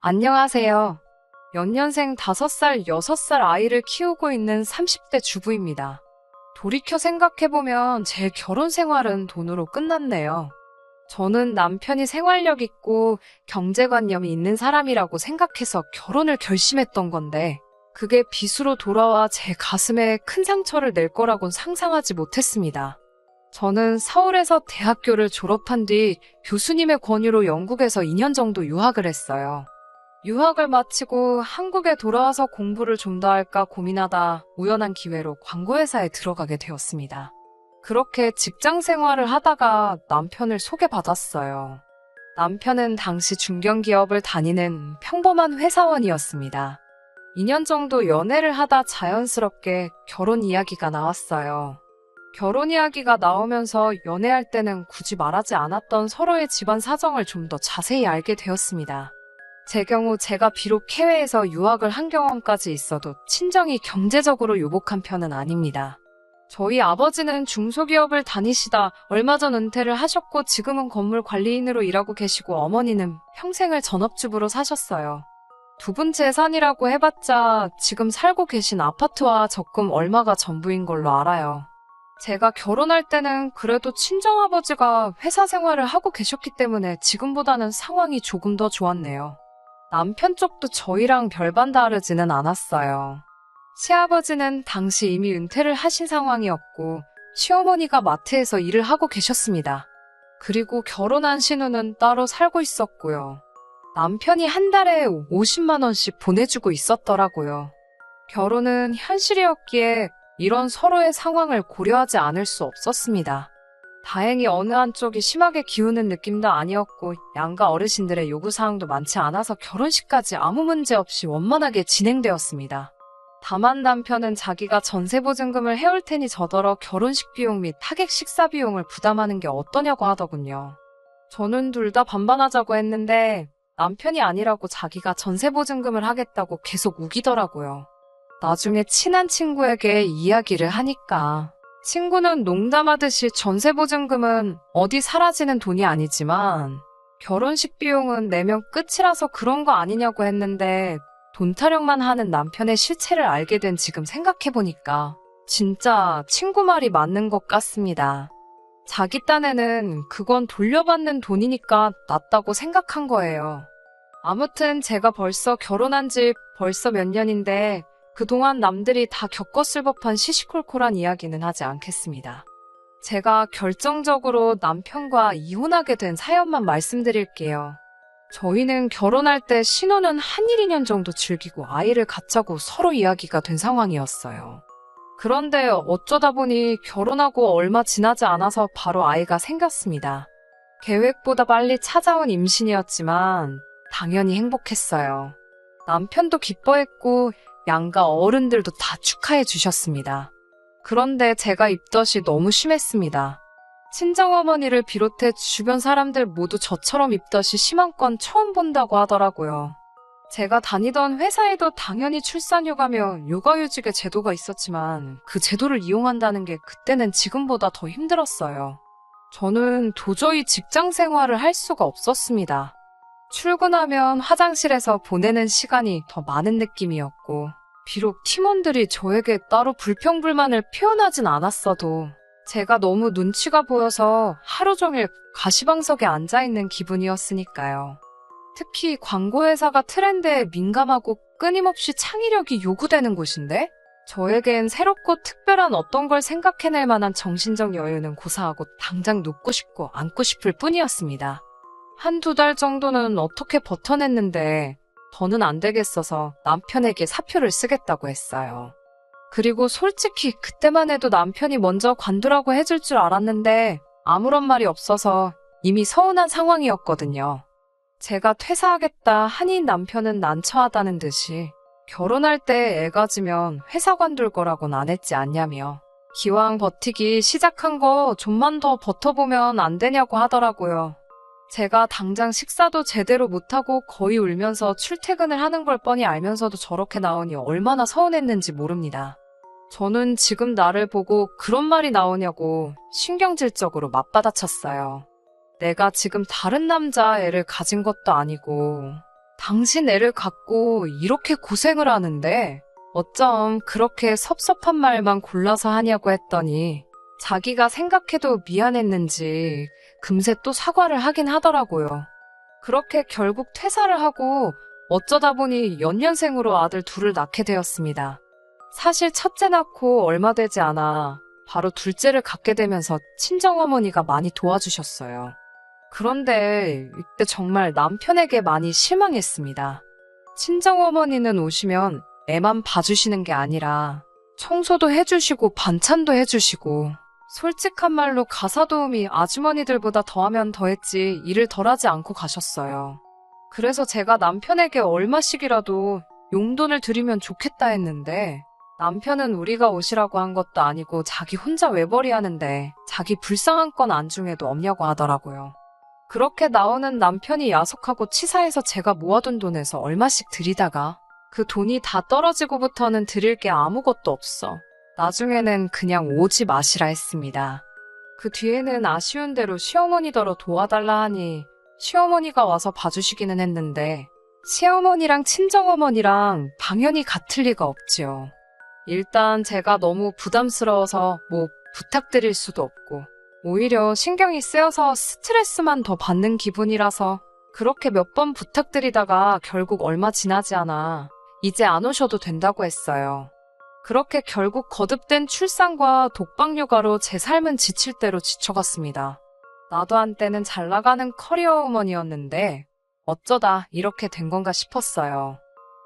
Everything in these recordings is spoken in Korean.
안녕하세요. 연년생 5살, 6살 아이를 키우고 있는 30대 주부입니다. 돌이켜 생각해보면 제 결혼 생활은 돈으로 끝났네요. 저는 남편이 생활력 있고 경제관념이 있는 사람이라고 생각해서 결혼을 결심했던 건데, 그게 빚으로 돌아와 제 가슴에 큰 상처를 낼 거라곤 상상하지 못했습니다. 저는 서울에서 대학교를 졸업한 뒤 교수님의 권유로 영국에서 2년 정도 유학을 했어요. 유학을 마치고 한국에 돌아와서 공부를 좀 더 할까 고민하다 우연한 기회로 광고회사에 들어가게 되었습니다. 그렇게 직장 생활을 하다가 남편을 소개받았어요. 남편은 당시 중견기업을 다니는 평범한 회사원이었습니다. 2년 정도 연애를 하다 자연스럽게 결혼 이야기가 나왔어요. 결혼 이야기가 나오면서 연애할 때는 굳이 말하지 않았던 서로의 집안 사정을 좀 더 자세히 알게 되었습니다. 제 경우 제가 비록 해외에서 유학을 한 경험까지 있어도 친정이 경제적으로 요복한 편은 아닙니다. 저희 아버지는 중소기업을 다니시다 얼마 전 은퇴를 하셨고 지금은 건물 관리인으로 일하고 계시고 어머니는 평생을 전업주부로 사셨어요. 두 분 재산이라고 해봤자 지금 살고 계신 아파트와 적금 얼마가 전부인 걸로 알아요. 제가 결혼할 때는 그래도 친정아버지가 회사 생활을 하고 계셨기 때문에 지금보다는 상황이 조금 더 좋았네요. 남편 쪽도 저희랑 별반 다르지는 않았어요. 시아버지는 당시 이미 은퇴를 하신 상황이었고 시어머니가 마트에서 일을 하고 계셨습니다. 그리고 결혼한 신우는 따로 살고 있었고요. 남편이 한 달에 50만 원씩 보내주고 있었더라고요. 결혼은 현실이었기에 이런 서로의 상황을 고려하지 않을 수 없었습니다. 다행히 어느 한쪽이 심하게 기우는 느낌도 아니었고 양가 어르신들의 요구사항도 많지 않아서 결혼식까지 아무 문제 없이 원만하게 진행되었습니다. 다만 남편은 자기가 전세보증금을 해올 테니 저더러 결혼식 비용 및 하객 식사 비용을 부담하는 게 어떠냐고 하더군요. 저는 둘 다 반반하자고 했는데 남편이 아니라고 자기가 전세보증금을 하겠다고 계속 우기더라고요. 나중에 친한 친구에게 이야기를 하니까 친구는 농담하듯이 전세보증금은 어디 사라지는 돈이 아니지만 결혼식 비용은 내면 끝이라서 그런 거 아니냐고 했는데 돈 타령만 하는 남편의 실체를 알게 된 지금 생각해보니까 진짜 친구 말이 맞는 것 같습니다. 자기 딴에는 그건 돌려받는 돈이니까 낫다고 생각한 거예요. 아무튼 제가 벌써 결혼한 지 벌써 몇 년인데 그동안 남들이 다 겪었을 법한 시시콜콜한 이야기는 하지 않겠습니다. 제가 결정적으로 남편과 이혼하게 된 사연만 말씀드릴게요. 저희는 결혼할 때 신혼은 한 1, 2년 정도 즐기고 아이를 갖자고 서로 이야기가 된 상황이었어요. 그런데 어쩌다 보니 결혼하고 얼마 지나지 않아서 바로 아이가 생겼습니다. 계획보다 빨리 찾아온 임신이었지만 당연히 행복했어요. 남편도 기뻐했고 양가 어른들도 다 축하해 주셨습니다. 그런데 제가 입덧이 너무 심했습니다. 친정어머니를 비롯해 주변 사람들 모두 저처럼 입덧이 심한 건 처음 본다고 하더라고요. 제가 다니던 회사에도 당연히 출산휴가며 육아휴직의 제도가 있었지만 그 제도를 이용한다는 게 그때는 지금보다 더 힘들었어요. 저는 도저히 직장 생활을 할 수가 없었습니다. 출근하면 화장실에서 보내는 시간이 더 많은 느낌이었고 비록 팀원들이 저에게 따로 불평불만을 표현하진 않았어도 제가 너무 눈치가 보여서 하루 종일 가시방석에 앉아있는 기분이었으니까요. 특히 광고회사가 트렌드에 민감하고 끊임없이 창의력이 요구되는 곳인데 저에겐 새롭고 특별한 어떤 걸 생각해낼 만한 정신적 여유는 고사하고 당장 눕고 싶고 앉고 싶을 뿐이었습니다. 한두 달 정도는 어떻게 버텨냈는데 더는 안 되겠어서 남편에게 사표를 쓰겠다고 했어요. 그리고 솔직히 그때만 해도 남편이 먼저 관두라고 해줄 줄 알았는데 아무런 말이 없어서 이미 서운한 상황이었거든요. 제가 퇴사하겠다 하니 남편은 난처하다는 듯이 결혼할 때 애 가지면 회사 관둘 거라고는 안 했지 않냐며 기왕 버티기 시작한 거 좀만 더 버텨보면 안 되냐고 하더라고요. 제가 당장 식사도 제대로 못하고 거의 울면서 출퇴근을 하는 걸 뻔히 알면서도 저렇게 나오니 얼마나 서운했는지 모릅니다. 저는 지금 나를 보고 그런 말이 나오냐고 신경질적으로 맞받아쳤어요. 내가 지금 다른 남자 애를 가진 것도 아니고 당신 애를 갖고 이렇게 고생을 하는데 어쩜 그렇게 섭섭한 말만 골라서 하냐고 했더니 자기가 생각해도 미안했는지 금세 또 사과를 하긴 하더라고요. 그렇게 결국 퇴사를 하고 어쩌다 보니 연년생으로 아들 둘을 낳게 되었습니다. 사실 첫째 낳고 얼마 되지 않아 바로 둘째를 갖게 되면서 친정어머니가 많이 도와주셨어요. 그런데 이때 정말 남편에게 많이 실망했습니다. 친정어머니는 오시면 애만 봐주시는 게 아니라 청소도 해주시고 반찬도 해주시고 솔직한 말로 가사도우미 아주머니들보다 더하면 더했지 일을 덜하지 않고 가셨어요. 그래서 제가 남편에게 얼마씩이라도 용돈을 드리면 좋겠다 했는데 남편은 우리가 오시라고 한 것도 아니고 자기 혼자 외벌이 하는데 자기 불쌍한 건 안중에도 없냐고 하더라고요. 그렇게 나오는 남편이 야속하고 치사해서 제가 모아둔 돈에서 얼마씩 드리다가 그 돈이 다 떨어지고부터는 드릴 게 아무것도 없어. 나중에는 그냥 오지 마시라 했습니다. 그 뒤에는 아쉬운 대로 시어머니더러 도와달라 하니 시어머니가 와서 봐주시기는 했는데 시어머니랑 친정어머니랑 방연이 같을 리가 없지요. 일단 제가 너무 부담스러워서 부탁드릴 수도 없고 오히려 신경이 쓰여서 스트레스만 더 받는 기분이라서 그렇게 몇 번 부탁드리다가 결국 얼마 지나지 않아 이제 안 오셔도 된다고 했어요. 그렇게 결국 거듭된 출산과 독박 육아로 제 삶은 지칠 대로 지쳐갔습니다. 나도 한때는 잘 나가는 커리어 우먼이었는데 어쩌다 이렇게 된 건가 싶었어요.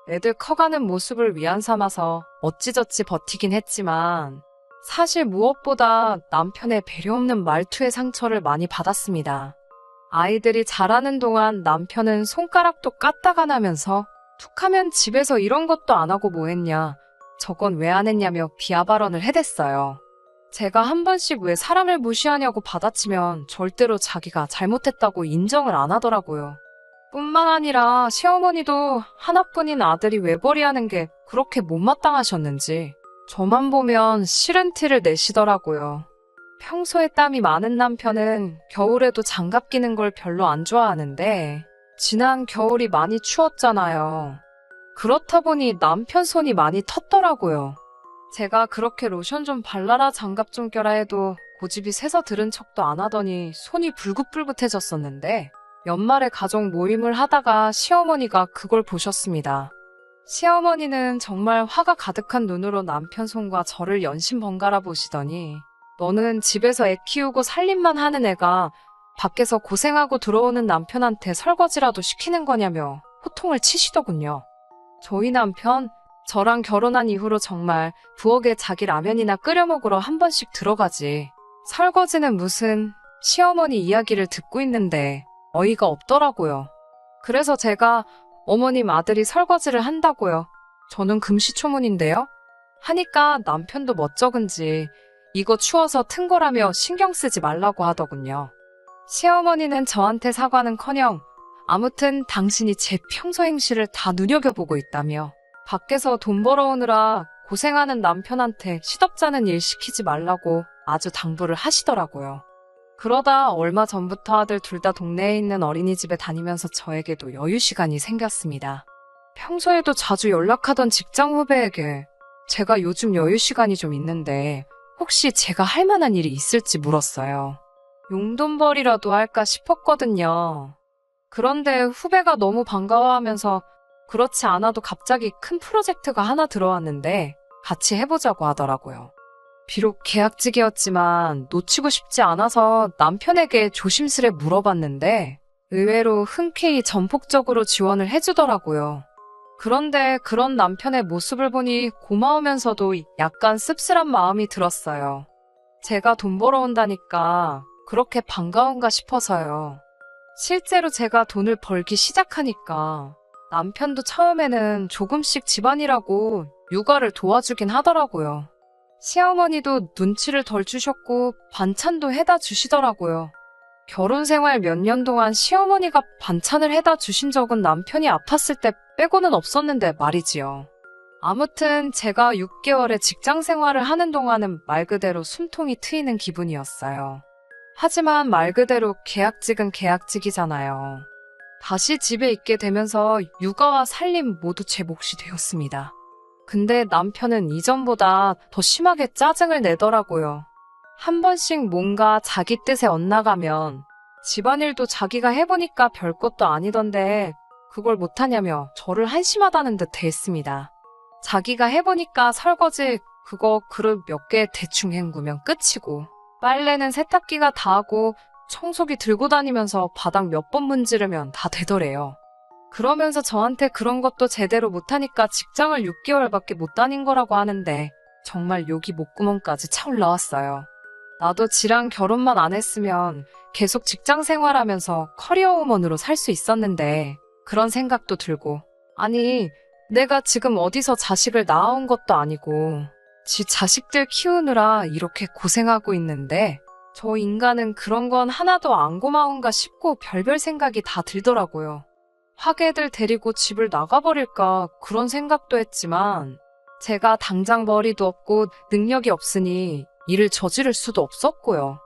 애들 커가는 모습을 위안 삼아서 어찌저찌 버티긴 했지만 사실 무엇보다 남편의 배려 없는 말투에 상처를 많이 받았습니다. 아이들이 자라는 동안 남편은 손가락도 까딱 안 하면서 툭하면 집에서 이런 것도 안 하고 뭐 했냐, 저건 왜 안 했냐며 비하 발언을 해댔어요. 제가 한 번씩 왜 사람을 무시하냐고 받아치면 절대로 자기가 잘못했다고 인정을 안 하더라고요. 뿐만 아니라 시어머니도 하나뿐인 아들이 외벌이하는 게 그렇게 못마땅하셨는지 저만 보면 싫은 티를 내시더라고요. 평소에 땀이 많은 남편은 겨울에도 장갑 끼는 걸 별로 안 좋아하는데 지난 겨울이 많이 추웠잖아요. 그렇다 보니 남편 손이 많이 텄더라고요. 제가 그렇게 로션 좀 발라라 장갑 좀 껴라 해도 고집이 세서 들은 척도 안 하더니 손이 불긋불긋해졌었는데 연말에 가족 모임을 하다가 시어머니가 그걸 보셨습니다. 시어머니는 정말 화가 가득한 눈으로 남편 손과 저를 연신 번갈아 보시더니 너는 집에서 애 키우고 살림만 하는 애가 밖에서 고생하고 들어오는 남편한테 설거지라도 시키는 거냐며 호통을 치시더군요. 저희 남편, 저랑 결혼한 이후로 정말 부엌에 자기 라면이나 끓여 먹으러 한 번씩 들어가지. 설거지는 무슨 시어머니 이야기를 듣고 있는데 어이가 없더라고요. 그래서 제가 어머님 아들이 설거지를 한다고요. 저는 금시초문인데요. 하니까 남편도 멋쩍은지 이거 추워서 튼 거라며 신경 쓰지 말라고 하더군요. 시어머니는 저한테 사과는커녕 아무튼 당신이 제 평소 행실을 다 눈여겨보고 있다며 밖에서 돈 벌어오느라 고생하는 남편한테 시덥잖은 일 시키지 말라고 아주 당부를 하시더라고요. 그러다 얼마 전부터 아들 둘 다 동네에 있는 어린이집에 다니면서 저에게도 여유 시간이 생겼습니다. 평소에도 자주 연락하던 직장 후배에게 제가 요즘 여유 시간이 좀 있는데 혹시 제가 할 만한 일이 있을지 물었어요. 용돈벌이라도 할까 싶었거든요. 그런데 후배가 너무 반가워하면서 그렇지 않아도 갑자기 큰 프로젝트가 하나 들어왔는데 같이 해보자고 하더라고요. 비록 계약직이었지만 놓치고 싶지 않아서 남편에게 조심스레 물어봤는데 의외로 흔쾌히 전폭적으로 지원을 해주더라고요. 그런데 그런 남편의 모습을 보니 고마우면서도 약간 씁쓸한 마음이 들었어요. 제가 돈 벌어온다니까 그렇게 반가운가 싶어서요. 실제로 제가 돈을 벌기 시작하니까 남편도 처음에는 조금씩 집안일하고 육아를 도와주긴 하더라고요. 시어머니도 눈치를 덜 주셨고 반찬도 해다 주시더라고요. 결혼 생활 몇 년 동안 시어머니가 반찬을 해다 주신 적은 남편이 아팠을 때 빼고는 없었는데 말이지요. 아무튼 제가 6개월의 직장 생활을 하는 동안은 말 그대로 숨통이 트이는 기분이었어요. 하지만 말 그대로 계약직은 계약직이잖아요. 다시 집에 있게 되면서 육아와 살림 모두 제 몫이 되었습니다. 근데 남편은 이전보다 더 심하게 짜증을 내더라고요. 한 번씩 뭔가 자기 뜻에 엇나가면 집안일도 자기가 해보니까 별것도 아니던데 그걸 못하냐며 저를 한심하다는 듯 대했습니다. 자기가 해보니까 설거지 그거 그릇 몇 개 대충 헹구면 끝이고 빨래는 세탁기가 다 하고 청소기 들고 다니면서 바닥 몇 번 문지르면 다 되더래요. 그러면서 저한테 그런 것도 제대로 못하니까 직장을 6개월밖에 못 다닌 거라고 하는데 정말 욕이 목구멍까지 차올라왔어요. 나도 지랑 결혼만 안 했으면 계속 직장 생활하면서 커리어 우먼으로 살 수 있었는데 그런 생각도 들고 아니 내가 지금 어디서 자식을 낳아온 것도 아니고 지 자식들 키우느라 이렇게 고생하고 있는데 저 인간은 그런 건 하나도 안 고마운가 싶고 별별 생각이 다 들더라고요. 확 애들 데리고 집을 나가버릴까 그런 생각도 했지만 제가 당장 머리도 없고 능력이 없으니 일을 저지를 수도 없었고요.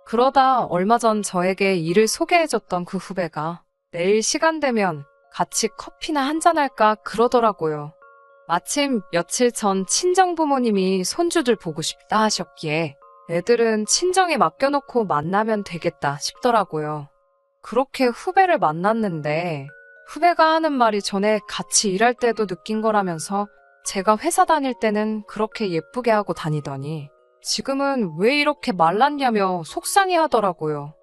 그러다 얼마 전 저에게 일을 소개해줬던 그 후배가 내일 시간 되면 같이 커피나 한잔할까 그러더라고요. 마침 며칠 전 친정부모님이 손주들 보고 싶다 하셨기에 애들은 친정에 맡겨놓고 만나면 되겠다 싶더라고요. 그렇게 후배를 만났는데 후배가 하는 말이 전에 같이 일할 때도 느낀 거라면서 제가 회사 다닐 때는 그렇게 예쁘게 하고 다니더니 지금은 왜 이렇게 말랐냐며 속상해 하더라고요.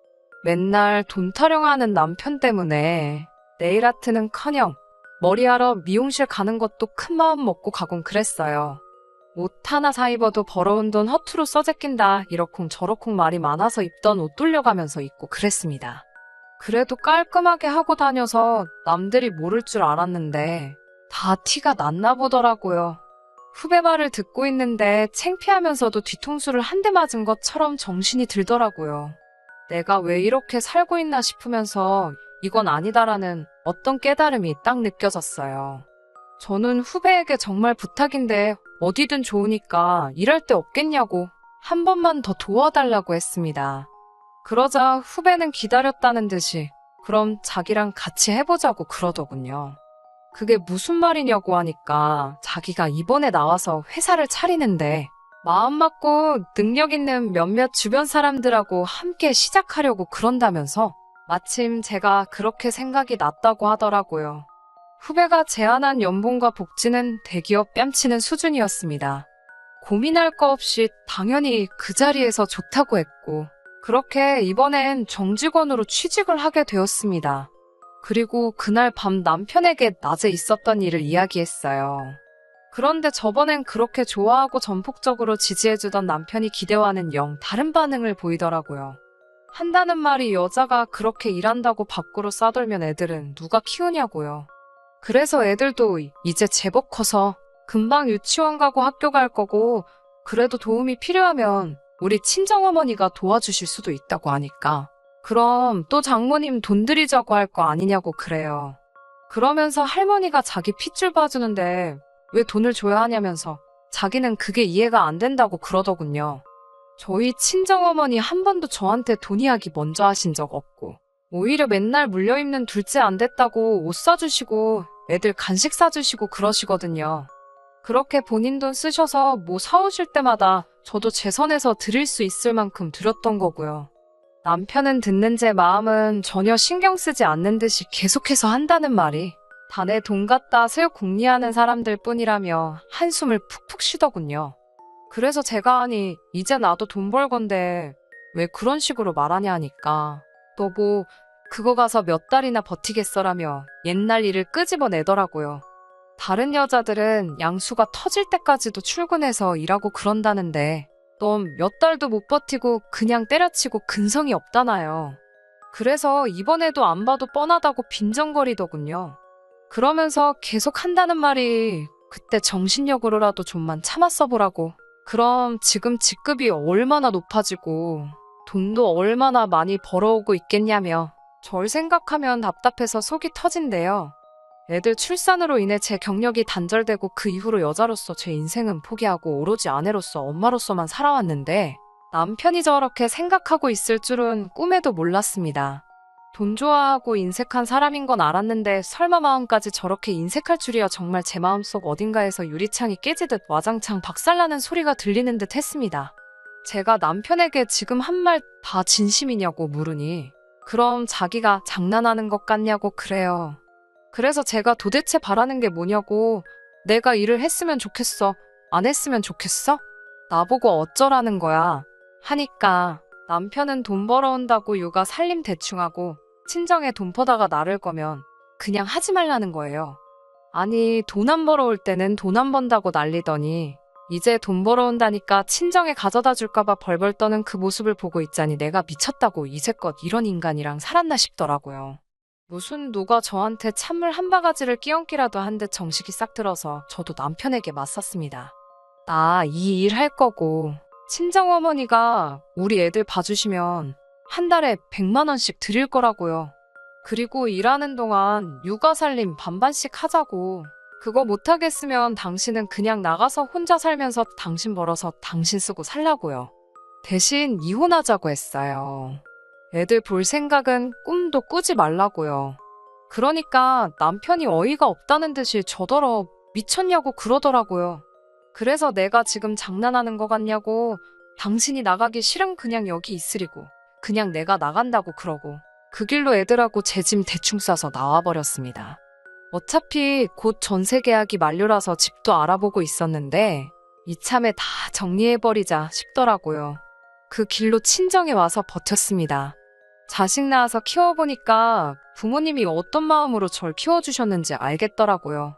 맨날 돈 타령하는 남편 때문에 네일 아트는커녕 머리하러 미용실 가는 것도 큰 마음 먹고 가곤 그랬어요. 옷 하나 사 입어도 벌어온 돈 허투루 써제낀다 이러쿵 저러쿵 말이 많아서 입던 옷 돌려가면서 입고 그랬습니다. 그래도 깔끔하게 하고 다녀서 남들이 모를 줄 알았는데 다 티가 났나 보더라고요. 후배 말을 듣고 있는데 창피하면서도 뒤통수를 한 대 맞은 것처럼 정신이 들더라고요. 내가 왜 이렇게 살고 있나 싶으면서 이건 아니다라는 어떤 깨달음이 딱 느껴졌어요. 저는 후배에게 정말 부탁인데 어디든 좋으니까 일할 데 없겠냐고 한 번만 더 도와달라고 했습니다. 그러자 후배는 기다렸다는 듯이 그럼 자기랑 같이 해보자고 그러더군요. 그게 무슨 말이냐고 하니까 자기가 이번에 나와서 회사를 차리는데 마음 맞고 능력 있는 몇몇 주변 사람들하고 함께 시작하려고 그런다면서 마침 제가 그렇게 생각이 났다고 하더라고요. 후배가 제안한 연봉과 복지는 대기업 뺨치는 수준이었습니다. 고민할 거 없이 당연히 그 자리에서 좋다고 했고 그렇게 이번엔 정직원으로 취직을 하게 되었습니다. 그리고 그날 밤 남편에게 낮에 있었던 일을 이야기했어요. 그런데 저번엔 그렇게 좋아하고 전폭적으로 지지해주던 남편이 기대와는 영 다른 반응을 보이더라고요. 한다는 말이 여자가 그렇게 일한다고 밖으로 싸돌면 애들은 누가 키우냐고요. 그래서 애들도 이제 제법 커서 금방 유치원 가고 학교 갈 거고 그래도 도움이 필요하면 우리 친정어머니가 도와주실 수도 있다고 하니까 그럼 또 장모님 돈 들이자고 할 거 아니냐고 그래요. 그러면서 할머니가 자기 핏줄 봐주는데 왜 돈을 줘야 하냐면서 자기는 그게 이해가 안 된다고 그러더군요. 저희 친정어머니 한 번도 저한테 돈 이야기 먼저 하신 적 없고 오히려 맨날 물려입는 둘째 안 됐다고 옷 사주시고 애들 간식 사주시고 그러시거든요. 그렇게 본인 돈 쓰셔서 뭐 사오실 때마다 저도 제 선에서 드릴 수 있을 만큼 드렸던 거고요. 남편은 듣는 제 마음은 전혀 신경 쓰지 않는 듯이 계속해서 한다는 말이 다 내 돈 갖다 슬 궁리하는 사람들 뿐이라며 한숨을 푹푹 쉬더군요. 그래서 제가 아니 이제 나도 돈 벌 건데 왜 그런 식으로 말하냐 하니까 너 뭐 그거 가서 몇 달이나 버티겠어라며 옛날 일을 끄집어내더라고요. 다른 여자들은 양수가 터질 때까지도 출근해서 일하고 그런다는데 넌 몇 달도 못 버티고 그냥 때려치고 근성이 없다나요. 그래서 이번에도 안 봐도 뻔하다고 빈정거리더군요. 그러면서 계속 한다는 말이 그때 정신력으로라도 좀만 참았어 보라고. 그럼 지금 직급이 얼마나 높아지고 돈도 얼마나 많이 벌어오고 있겠냐며 절 생각하면 답답해서 속이 터진대요. 애들 출산으로 인해 제 경력이 단절되고 그 이후로 여자로서 제 인생은 포기하고 오로지 아내로서 엄마로서만 살아왔는데 남편이 저렇게 생각하고 있을 줄은 꿈에도 몰랐습니다. 돈 좋아하고 인색한 사람인 건 알았는데 설마 마음까지 저렇게 인색할 줄이야. 정말 제 마음속 어딘가에서 유리창이 깨지듯 와장창 박살나는 소리가 들리는 듯 했습니다. 제가 남편에게 지금 한 말 다 진심이냐고 물으니 그럼 자기가 장난하는 것 같냐고 그래요. 그래서 제가 도대체 바라는 게 뭐냐고 내가 일을 했으면 좋겠어? 안 했으면 좋겠어? 나보고 어쩌라는 거야? 하니까 남편은 돈 벌어온다고 육아 살림 대충하고 친정에 돈 퍼다가 나를 거면 그냥 하지 말라는 거예요. 아니 돈 안 벌어올 때는 돈 안 번다고 난리더니 이제 돈 벌어온다니까 친정에 가져다 줄까봐 벌벌 떠는 그 모습을 보고 있자니 내가 미쳤다고 이제껏 이런 인간이랑 살았나 싶더라고요. 무슨 누가 저한테 찬물 한 바가지를 끼얹기라도 한 듯 정식이 싹 들어서 저도 남편에게 맞섰습니다. 나 이 일 할 거고 친정어머니가 우리 애들 봐주시면 한 달에 100만 원씩 드릴 거라고요. 그리고 일하는 동안 육아살림 반반씩 하자고. 그거 못하겠으면 당신은 그냥 나가서 혼자 살면서 당신 벌어서 당신 쓰고 살라고요. 대신 이혼하자고 했어요. 애들 볼 생각은 꿈도 꾸지 말라고요. 그러니까 남편이 어이가 없다는 듯이 저더러 미쳤냐고 그러더라고요. 그래서 내가 지금 장난하는 거 같냐고 당신이 나가기 싫으면 그냥 여기 있으리고 그냥 내가 나간다고 그러고 그 길로 애들하고 제 짐 대충 싸서 나와버렸습니다. 어차피 곧 전세 계약이 만료라서 집도 알아보고 있었는데 이참에 다 정리해버리자 싶더라고요. 그 길로 친정에 와서 버텼습니다. 자식 낳아서 키워보니까 부모님이 어떤 마음으로 절 키워주셨는지 알겠더라고요.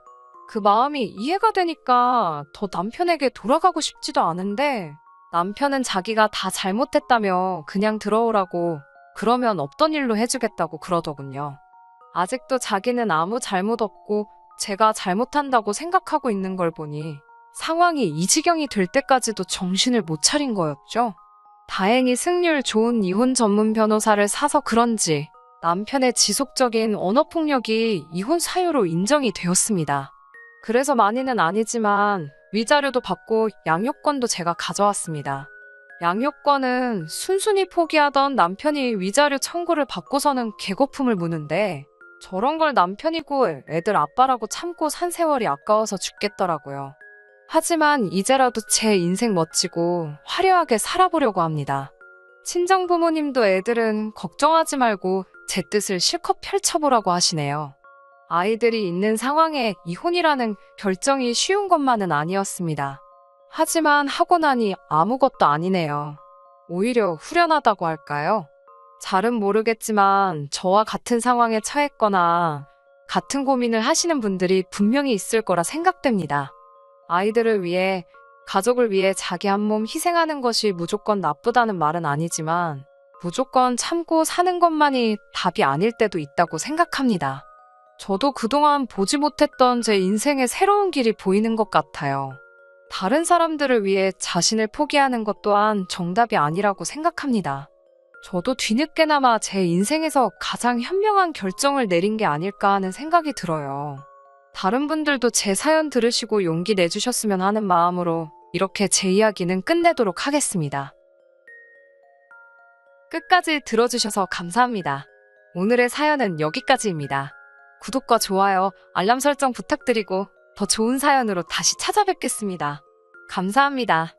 그 마음이 이해가 되니까 더 남편에게 돌아가고 싶지도 않은데 남편은 자기가 다 잘못했다며 그냥 들어오라고 그러면 없던 일로 해주겠다고 그러더군요. 아직도 자기는 아무 잘못 없고 제가 잘못한다고 생각하고 있는 걸 보니 상황이 이 지경이 될 때까지도 정신을 못 차린 거였죠. 다행히 승률 좋은 이혼 전문 변호사를 사서 그런지 남편의 지속적인 언어폭력이 이혼 사유로 인정이 되었습니다. 그래서 많이는 아니지만 위자료도 받고 양육권도 제가 가져왔습니다. 양육권은 순순히 포기하던 남편이 위자료 청구를 받고서는 개거품을 무는데 저런 걸 남편이고 애들 아빠라고 참고 산 세월이 아까워서 죽겠더라고요. 하지만 이제라도 제 인생 멋지고 화려하게 살아보려고 합니다. 친정 부모님도 애들은 걱정하지 말고 제 뜻을 실컷 펼쳐보라고 하시네요. 아이들이 있는 상황에 이혼이라는 결정이 쉬운 것만은 아니었습니다. 하지만 하고 나니 아무것도 아니네요. 오히려 후련하다고 할까요? 잘은 모르겠지만 저와 같은 상황에 처했거나 같은 고민을 하시는 분들이 분명히 있을 거라 생각됩니다. 아이들을 위해, 가족을 위해 자기 한 몸 희생하는 것이 무조건 나쁘다는 말은 아니지만 무조건 참고 사는 것만이 답이 아닐 때도 있다고 생각합니다. 저도 그동안 보지 못했던 제 인생의 새로운 길이 보이는 것 같아요. 다른 사람들을 위해 자신을 포기하는 것 또한 정답이 아니라고 생각합니다. 저도 뒤늦게나마 제 인생에서 가장 현명한 결정을 내린 게 아닐까 하는 생각이 들어요. 다른 분들도 제 사연 들으시고 용기 내주셨으면 하는 마음으로 이렇게 제 이야기는 끝내도록 하겠습니다. 끝까지 들어주셔서 감사합니다. 오늘의 사연은 여기까지입니다. 구독과 좋아요, 알람 설정 부탁드리고 더 좋은 사연으로 다시 찾아뵙겠습니다. 감사합니다.